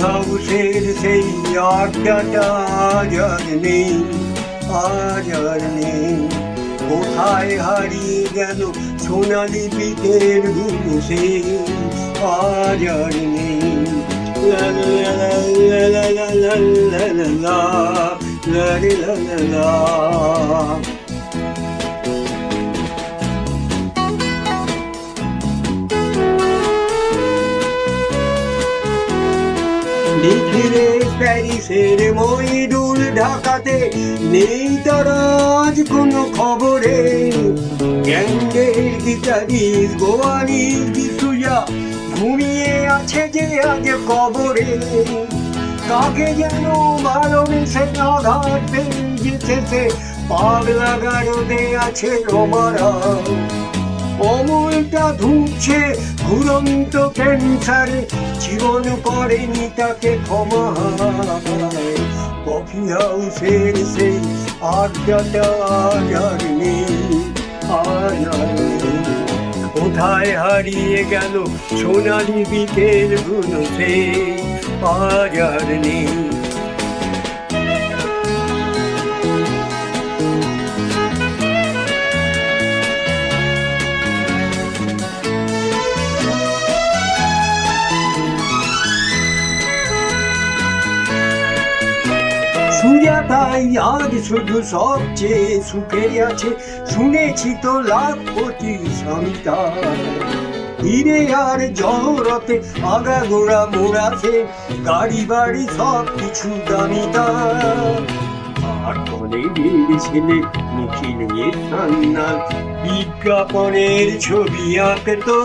হাউসের সেই আড্ডাটা আজ আর নেই, আজ আর নেই। কোথায় হারিয়ে গেল সোনালি পিঠের গুলো সে, আজ আর নেই। লা লা লা লা লা লা লা লা লা লা রে লা লা লা। নিখিলে প্যারিসের মইদুল ঢাকাতে নেই তার আজ কোনো খবরে। গ্যাংয়ের গিটারিস গোয়ারির ডিসুজা ঘুমিয়ে আছে যে আজ কবরে। কাকে যেন ভালোবেসে আঘাত পেয়েছে সে, পাগলা গারদে আছে রমারা। অমলটা ধুঁকছে ঘুরন্ত ক্যান্সারে, জীবন করেনি তাকে ক্ষমা। কফি হাউসের সেই আড্ডাটা আজ আর নেই, আজ আর নেই। কোথায় হারিয়ে গেল সোনালি বিকেল গুলো সে, আজ আর নেই। সুজাতাই আজ শুধু সবচেয়ে সুখে আছে, শুনেছি তো লাখপতি স্বামীতা। হিরে আর জহরতে আগাগোড়া মোড়াছে, গাড়ি বাড়ি সব কিছু দামিতা। আর কলেজের ছেলে নিখিলের সান্নাল বিজ্ঞাপনের ছবি আঁকতো,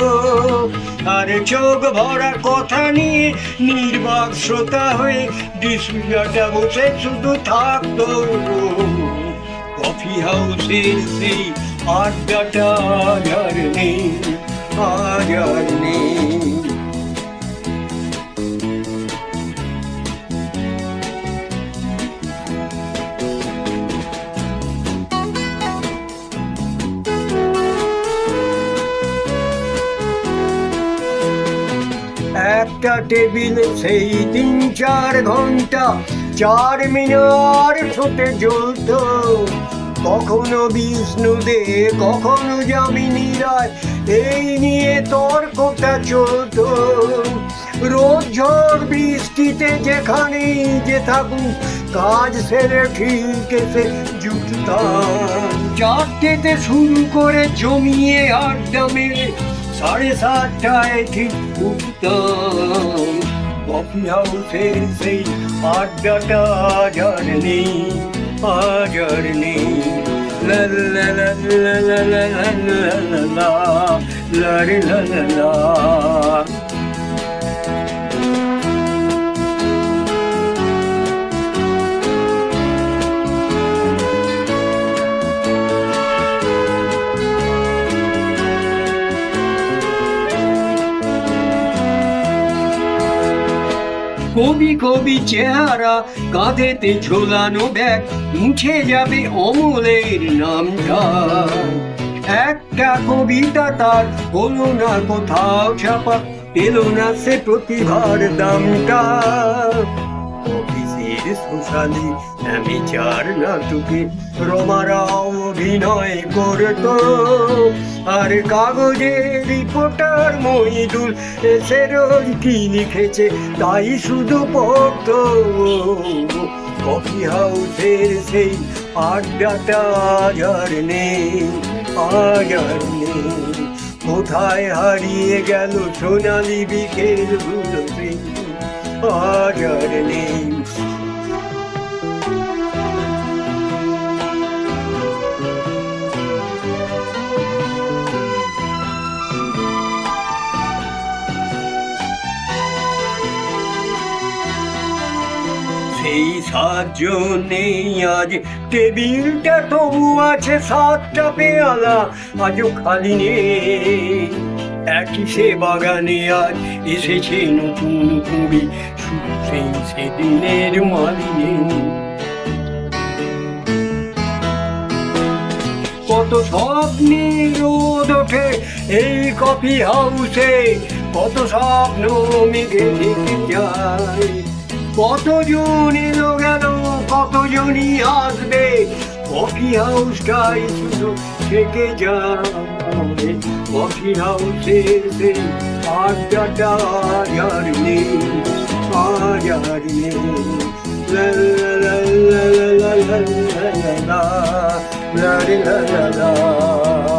আর চোখ ভরা কথা নিয়ে নির্বাক শ্রোতা হয়ে ডিসুজাটা বসে শুধু থাকতো। কফি হাউসের সেই আড্ডাটা আজ আর নেই, আজ আর নেই। একটা টেবিলে সেই 3-4 ঘন্টা 4 মিনার ছোটে জ্বলত। কখনো বিষ্ণুদে কখনো যামিনী রায়, এই নিয়ে তর্কটা চলত। রোদ ঝড় বৃষ্টিতে যেখানেই যে থাকুক, কাজ সেরে ঠিক এসে জুটতাম। 4টেতে শুরু করে জমিয়ে আড্ডা মেরে 7:30টায় ঠিক উঠতাম। কফি হাউসের সেই আড্ডাটা আজ আর নেই, আজ আর নেই। লা লা লা লা লা লা লা লা লা লা রে লা লা লা। কবি কবি চেহারা, কাঁধেতে ঝোলানো ব্যাগ, মুছে যাবে অমলের নামটা। একটা কবিতা তার হলো না কোথাও ছাপা, পেলো না সে প্রতিভার দামটা। অফিসের সোশ্যালি অ্যামেচার নাটকে রমারাও অভিনয় করতো, আর কাগজে রিপোর্টার মইদুল এসে রোজ কি লিখেছে তাই শুধু পড়তো। কফি হাউসের সেই আড্ডাটা আজ আর নেই, আজ আর নেই। কোথায় হারিয়ে গেল সোনালি বিকেল গুলো সে, আজ আর নেই। সেই 7 জন নেই আজ, টেবিলটা তবু আছে 7টা পেয়ালা আজও খালি নেই। একই সে বাগানে আজ এসেছে নতুন কুড়ি, শুধু সেই সেদিনের মালিনী। কত স্বপ্নে রোদ ওঠে এই কফি হাউসে, কত স্বপ্ন মেঘে থেকে যায়, কতজন এলো গেল, কতজনই আসবে, কফি হাউসটাই শুধু থেকে যায়। কফি হাউসের সেই আড্ডাটা আর নেই, আজ আর নেই। লা লা লা লা লা লা লা লা লা লা লা লা লা।